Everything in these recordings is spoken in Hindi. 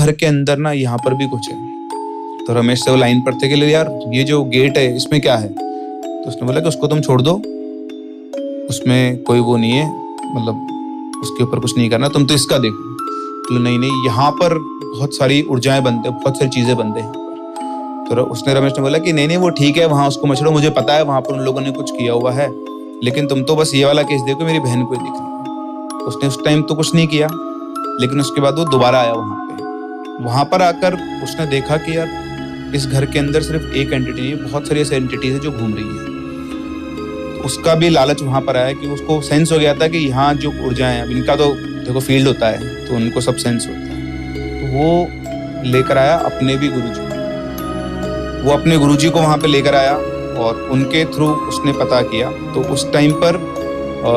घर के अंदर ना यहाँ पर भी कुछ है। तो रमेश से वो लाइन पढ़ते कि यार ये जो गेट है इसमें क्या है? तो उसने बोला कि उसको तुम छोड़ दो, उसमें कोई वो नहीं है, मतलब उसके ऊपर कुछ नहीं करना, तुम तो इसका देखो। तो नहीं, यहाँ पर बहुत सारी ऊर्जाएं बनते हैं, बहुत सारी चीजें बनते हैं यहाँ पर। तो उसने रमेश ने बोला कि नहीं वो ठीक है, वहां उसको मछड़ो, मुझे पता है वहां पर उन लोगों ने कुछ किया हुआ है, लेकिन तुम तो बस ये वाला केस देखो, मेरी बहन को दिख रही है। तो उसने उस टाइम तो कुछ नहीं किया, लेकिन उसके बाद वो दोबारा आया वहां पे। वहां पर आकर उसने देखा कि यार इस घर के अंदर सिर्फ एक एंटिटी नहीं, बहुत सारी ऐसी एंटिटीज है जो घूम रही है। उसका भी लालच वहां पर आया कि उसको सेंस हो गया था कि यहाँ जो ऊर्जाएं हैं, अब इनका तो देखो फील्ड होता है तो उनको सब सेंस होता है। तो वो लेकर आया अपने भी गुरुजी, वो अपने गुरुजी को वहां पे लेकर आया और उनके थ्रू उसने पता किया। तो उस टाइम पर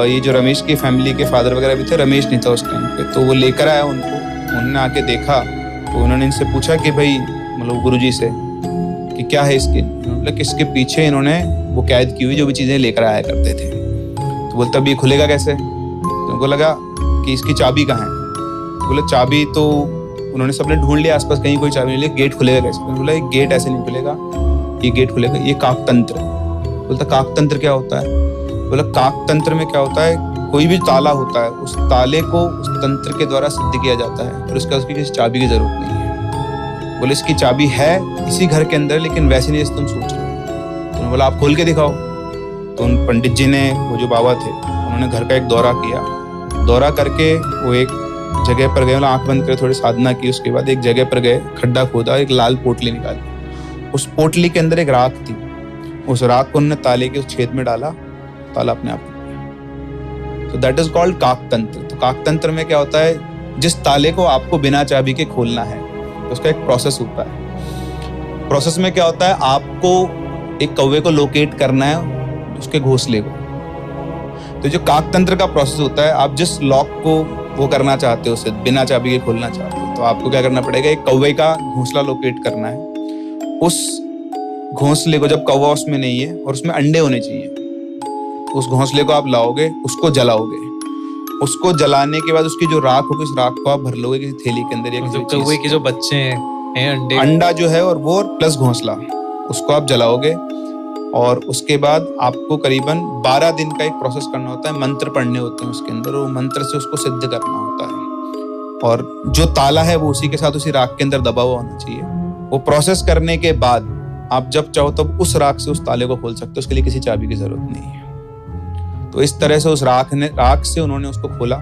ये जो रमेश की फैमिली के फादर वगैरह भी थे, रमेश नहीं था उस टाइम पे, तो वो लेकर आया उनको। उन्होंने आके देखा तो उन्होंने इनसे पूछा कि भाई मतलब गुरुजी से कि क्या है इसके, मतलब इसके पीछे इन्होंने वो कैद की हुई जो भी चीजें लेकर आया करते थे। तो बोलता अब ये खुलेगा कैसे? तो उनको लगा कि इसकी चाबी कहाँ है? तो बोले चाबी तो उन्होंने सबने ढूंढ लिया आसपास, कहीं कोई चाबी नहीं लिया, गेट खुलेगा कैसे? तो बोला गेट ऐसे नहीं खुलेगा, ये गेट खुलेगा, ये काकतंत्र। बोलता काकतंत्र क्या होता है? बोला काकतंत्र में क्या होता है, कोई भी ताला होता है उस ताले को उस तंत्र के द्वारा सिद्ध किया जाता है और उसका उसकी किसी चाबी की जरूरत नहीं है। बोले इसकी चाबी है इसी घर के अंदर, लेकिन वैसे नहीं जैसे तुम सोच रहे हो। तो बोला आप खोल के दिखाओ। तो उन पंडित जी ने, वो जो बाबा थे, उन्होंने घर का एक दौरा किया। दौरा करके वो एक जगह पर गए, मतलब आंख बंद कर थोड़ी साधना की, उसके बाद एक जगह पर गए, खड्डा खोदा, एक लाल पोटली निकाली। उस पोटली के अंदर एक राख थी, उस राख को उन्होंने ताले के उस छेद में डाला, ताला अपने आप। तो दैट इज कॉल्ड काकतंत्र। तो काकतंत्र में क्या होता है, जिस ताले को आपको बिना चाबी के खोलना है तो उसका एक प्रोसेस होता है। प्रोसेस में क्या होता है, आपको एक कौवे को लोकेट करना है, उसके घोंसले को। तो जो काकतंत्र का प्रोसेस होता है, आप जिस लॉक को वो करना चाहते हो, उसे बिना चाबी के खोलना चाहते हो, तो आपको क्या करना पड़ेगा, एक कौवे का घोंसला लोकेट करना है। उस घोंसले को, जब कौवा उसमें नहीं है और उसमें अंडे होने चाहिए, उस घोंसले को आप लाओगे, उसको जलाओगे। उसको जलाने के बाद उसकी जो राख होगी, उस राख को आप भर लोगे किसी थैली के अंदर या किसी कौवे के जो बच्चे हैं अंडे, अंडा जो है और वो प्लस घोंसला, उसको आप जलाओगे। और उसके बाद आपको करीबन 12 दिन का एक प्रोसेस करना होता है, मंत्र पढ़ने होते हैं उसके अंदर, वो मंत्र से उसको सिद्ध करना होता है। और जो ताला है वो उसी के साथ उसी राख के अंदर दबा हुआ होना चाहिए। वो प्रोसेस करने के बाद आप जब चाहो तब उस राख से उस ताले को खोल सकते हो, उसके लिए किसी चाबी की जरूरत नहीं है। तो इस तरह से उस राख से उन्होंने उसको खोला